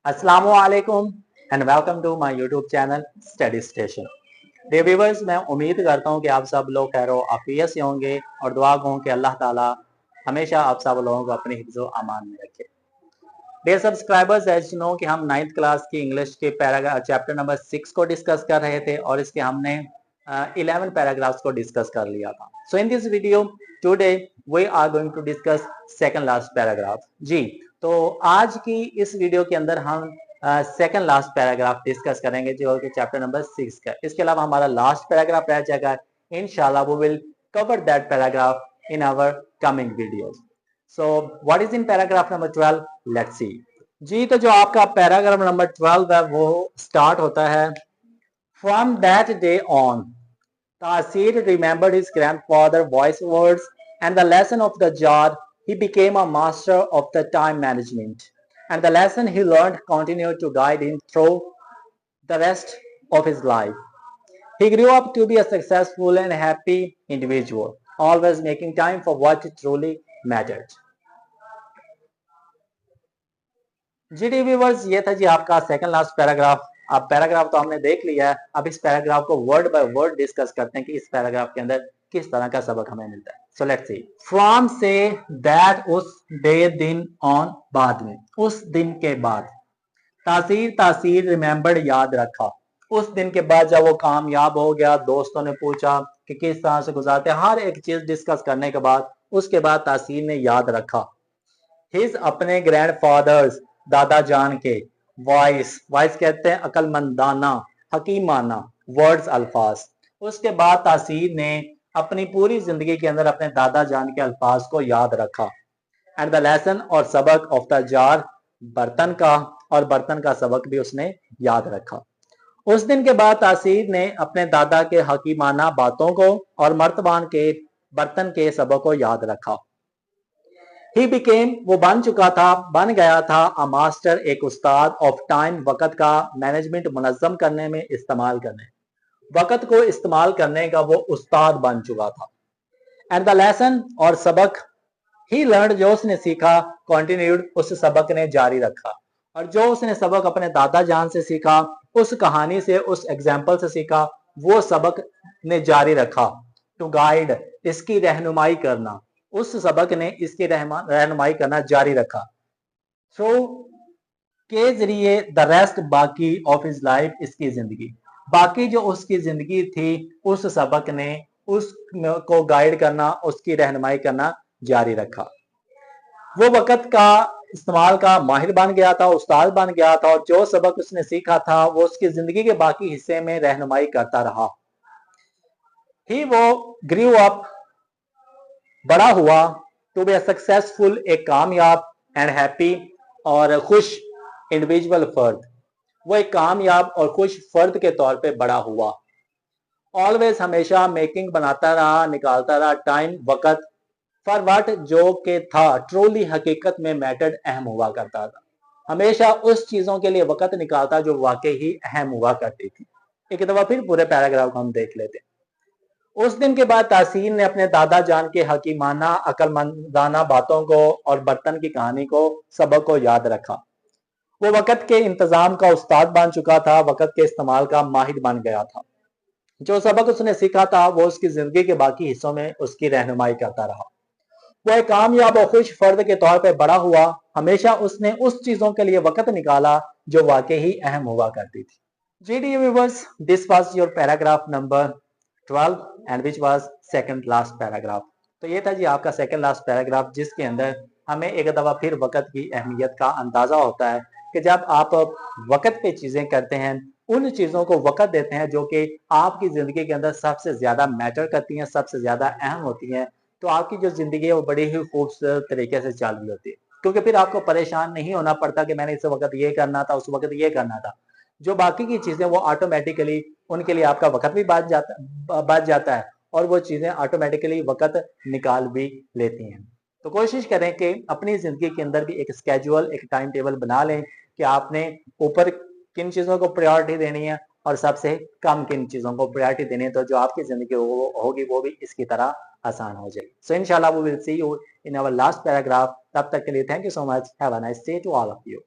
अस्सलामु अलैकुम and welcome to my YouTube channel study station. Dear viewers, मैं उम्मीद करता हूँ कि आप सब लोग खैर आफियत से होंगे और दुआ कहूँ कि अल्लाह ताला हमेशा आप सब लोगों को अपने हिफ्ज़ व अमान में रखे। Dear subscribers, as you know कि हम 9th क्लास की इंग्लिश के पैराग्राफ चैप्टर नंबर 6 को डिस्कस कर रहे थे और इसके हमने 11 पैराग्राफ्स को डिस्कस कर लिया था। So in this video today we are going to discuss second last paragraph. जी, तो आज की इस वीडियो के अंदर हम सेकंड लास्ट पैराग्राफ डिस्कस करेंगे जो कि चैप्टर नंबर 6 का। इसके अलावा हमारा लास्ट पैराग्राफ रह जाएगा। इंशाल्लाह we will cover that paragraph in our coming videos. So what is in paragraph number 12? Let's see. जी, तो जो आपका पैराग्राफ नंबर 12 है वो स्टार्ट होता है, from that day on Taseer remembered his grandfather's wise words and the lesson of the jar. He became a master of the time management, and the lesson he learned continued to guide him through the rest of his life. He grew up to be a successful and happy individual, always making time for what truly mattered. GD viewers, ये था जी आपका second last paragraph. अब paragraph तो हमने देख लिया है, अब इस पैराग्राफ को वर्ड बाय वर्ड डिस्कस करते हैं कि इस पैराग्राफ के अंदर किस तरह का सबक हमें मिलता है। So let's see. From say that, उस डे, दिन, ऑन, बाद में, उस दिन के बाद। तासीर, तासीर रिमेंबर्ड, याद रखा। उस दिन के बाद जब वो कामयाब हो गया, दोस्तों ने पूछा कि किस तरह से गुजारते, हर एक चीज डिस्कस करने के बाद उसके बाद तासीर ने याद रखा हिज, अपने ग्रैंडफादर्स, दादा जान के, वॉइस, वॉइस कहते हैं अकलमंदाना, हकीमाना, वर्ड्स, अल्फाज। उसके बाद तासीर ने अपनी पूरी जिंदगी के अंदर अपने दादा जान के अल्फाज को याद रखा। एंड द लेसन, और सबक, ऑफ द जार, बर्तन का, और बर्तन का सबक भी उसने याद रखा। उस दिन के बाद तासीर ने अपने दादा के हकीमाना बातों को और मर्तबान के बर्तन के सबक को याद रखा। He became, वो बन चुका था, बन गया था, a master, एक उस्ताद, of time, वक़्त का मैनेजमेंट, मुनज़्ज़म करने में, इस्तेमाल करने, वक़्त को इस्तेमाल करने का वो उस्ताद बन चुका था। And the lesson, और सबक, he learned, जो उसने सीखा, continued, उस सबक ने जारी रखा। और जो उसने सबक अपने दादा जान से सीखा, उस कहानी से, उस एग्जाम्पल से सीखा, वो सबक ने जारी रखा। टू गाइड, इसकी रहनुमाई करना, उस सबक ने इसकी रहनुमाई करना जारी रखा। थ्रू, के जरिए, द रेस्ट, बाकी, ऑफ हिज लाइफ, इसकी जिंदगी, बाकी जो उसकी जिंदगी थी उस सबक ने उसको गाइड करना, उसकी रहनुमाई करना जारी रखा। वो वक़्त का इस्तेमाल का माहिर बन गया था, उस्ताद बन गया था, और जो सबक उसने सीखा था वो उसकी जिंदगी के बाकी हिस्से में रहनुमाई करता रहा। ही, वो ग्रीव अप, बड़ा हुआ, टू बी सक्सेसफुल, एक कामयाब, एंड हैप्पी, और खुश इंडिविजुअल फर्द, वो एक कामयाब और खुश फर्द के तौर पे बड़ा हुआ। ऑलवेज, हमेशा, मेकिंग, बनाता रहा, निकालता रहा, टाइम, वक़्त, फॉर व्हाट, जो के था, ट्रूली, हकीकत में, मैटर्ड, अहम हुआ करता था। हमेशा उस चीजों के लिए वक़्त निकालता जो वाकई ही अहम हुआ करती थी। एक दफा फिर पूरे पैराग्राफ को हम देख लेते हैं। उस दिन के बाद तासीर ने अपने दादा जान के हकीमाना, अकलमंदाना बातों को और बर्तन की कहानी को, सबक को याद रखा। वो वक़्त के इंतजाम का उस्ताद बन चुका था, वक़्त के इस्तेमाल का माहिर बन गया था। जो सबक उसने सीखा था वो उसकी जिंदगी के बाकी हिस्सों में उसकी रहनुमाई करता रहा। वो एक कामयाब और खुश फर्द के तौर पर बड़ा हुआ। हमेशा उसने उस चीजों के लिए वक़्त निकाला जो वाकई ही अहम हुआ करती थी। G D viewers, this was your paragraph number 12 and which was second last paragraph. तो ये था जी आपका सेकंड लास्ट पैराग्राफ, जिसके अंदर हमें एक दफा फिर वक़्त की अहमियत का अंदाजा होता है कि जब आप वक़्त पे चीजें करते हैं, उन चीजों को वक़्त देते हैं जो कि आपकी जिंदगी के अंदर सबसे ज्यादा मैटर करती हैं, सबसे ज्यादा अहम होती हैं, तो आपकी जो जिंदगी है वो बड़ी ही खूबसूरत तरीके से चल रही होती है। क्योंकि फिर आपको परेशान नहीं होना पड़ता कि मैंने इस वक्त ये करना था, उस वक्त ये करना था। जो बाकी की चीजें वो ऑटोमेटिकली, उनके लिए आपका वक़्त भी बच जाता है और वो चीजें ऑटोमेटिकली वक़्त निकाल भी लेती हैं। तो कोशिश करें कि अपनी जिंदगी के अंदर भी एक स्केड्यूल, एक टाइम टेबल बना लें कि आपने ऊपर किन चीजों को प्रायोरिटी देनी है और सबसे कम किन चीजों को प्रायोरिटी देनी है, तो जो आपकी जिंदगी होगी वो भी इसकी तरह आसान हो जाएगी। सो इंशाल्लाह we will see you in our last paragraph. तब तक के लिए thank you so much, have a nice day to all of you.